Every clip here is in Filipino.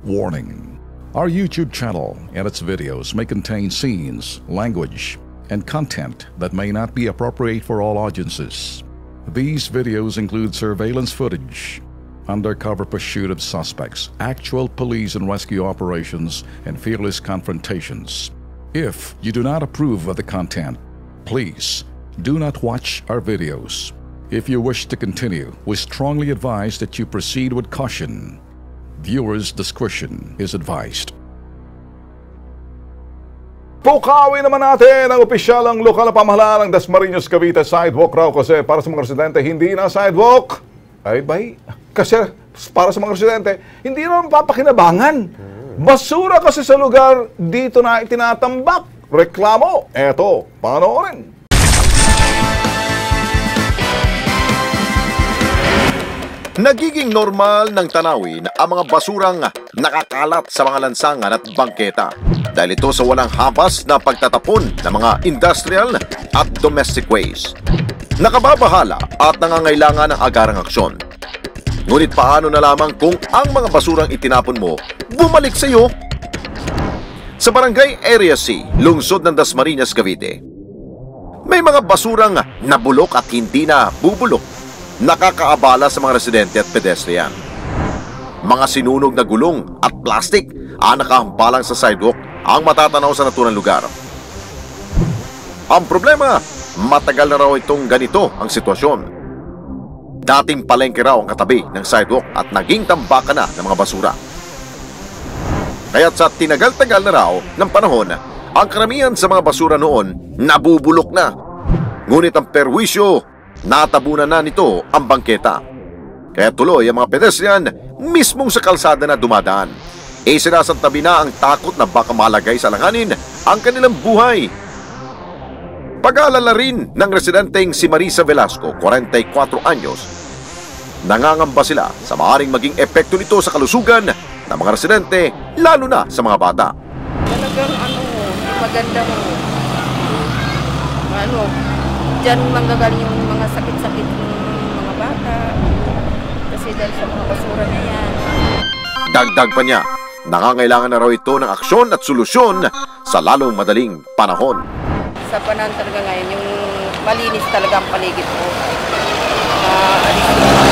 Warning: our YouTube channel and its videos may contain scenes, language, and content that may not be appropriate for all audiences. These videos include surveillance footage, undercover pursuit of suspects, actual police and rescue operations, and fearless confrontations. If you do not approve of the content, please do not watch our videos. If you wish to continue, we strongly advise that you proceed with caution. Viewers' discretion is advised. Pukawin naman natin ang opisyalang lokal na pamahalaan ng Dasmariñas, Cavite sidewalk raw kasi para sa mga residente hindi na sidewalk. Ay bay, kasi para sa mga residente hindi naman papakinabangan. Basura kasi sa lugar dito na itinatambak. Reklamo. Eto, panoorin. Nagiging normal ng tanawin ang mga basurang nakakalat sa mga lansangan at bangketa dahil ito sa walang habas na pagtatapon ng mga industrial at domestic waste. Nakababahala at nangangailangan ng agarang aksyon. Ngunit paano na lamang kung ang mga basurang itinapon mo bumalik sa iyo? Sa Barangay Area C, lungsod ng Dasmariñas, Cavite, may mga basurang nabulok at hindi na bubulok, nakakaabala sa mga residente at pedestrian. Mga sinunog na gulong at plastik ang nakahampalang sa sidewalk ang matatanaw sa naturang lugar. Ang problema, matagal na raw itong ganito ang sitwasyon. Dating palengke raw ang katabi ng sidewalk at naging tambakan na ng mga basura. Kaya't sa tinagal-tagal na raw ng panahon, ang karamihan sa mga basura noon nabubulok na. Ngunit ang perwisyo, natabunan na nito ang bangketa. Kaya tuloy ang mga pedestrian mismong sa kalsada na dumadaan. Sinasantabi na ang takot na baka malagay sa alanganin ang kanilang buhay. Pag-aalala rin ng residenteng si Marisa Velasco, 44 anyos. Nangangamba sila sa maaaring maging epekto nito sa kalusugan ng mga residente, lalo na sa mga bata. Talagang hindi maganda mo. Diyan manggagaling yung mga sakit-sakit ng mga bata. Kasi dahil sa mga basura na yan. Dagdag pa niya, nangangailangan na raw ito ng aksyon at solusyon sa lalong madaling panahon. Sa panahon talaga ngayon, yung malinis talaga ang paligid ko. Alis yung mga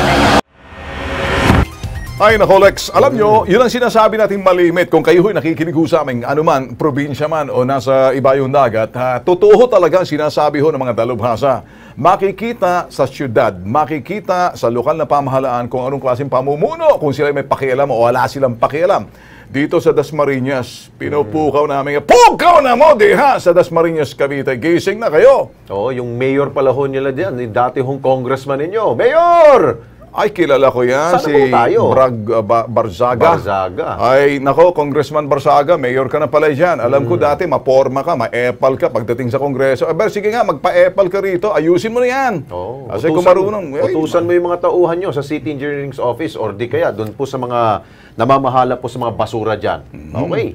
na yan. Ay nako Lex, alam nyo, yun ang sinasabi natin malimit. Kung kayo nakikinig sa aming anuman, probinsya man o nasa iba yung dagat, totoo talaga ang sinasabi ng mga dalubhasa. Makikita sa syudad, makikita sa lokal na pamahalaan kung anong klaseng pamumuno, kung sila may pakialam o wala silang pakialam. Dito sa Dasmariñas, pinupukaw namin, pukaw na mo diha sa Dasmariñas, Cavite. Gising na kayo. Oo, yung mayor pala ho nila dyan, yung dati hong congressman ninyo. Mayor! Ay, kilala ko yan. Sana po tayo? Barzaga. Barzaga. Ay, nako, Congressman Barzaga, mayor ka na pala dyan. Alam ko dati, maporma ka, ma-epal ka pagdating sa Kongreso. Aber, sige nga, magpa-epal ka rito. Ayusin mo na yan. Oh, kasi kung marunong. Utusan mo yung mga tauhan nyo sa City Engineering's Office or di kaya doon po sa mga namamahala po sa mga basura dyan. Okay.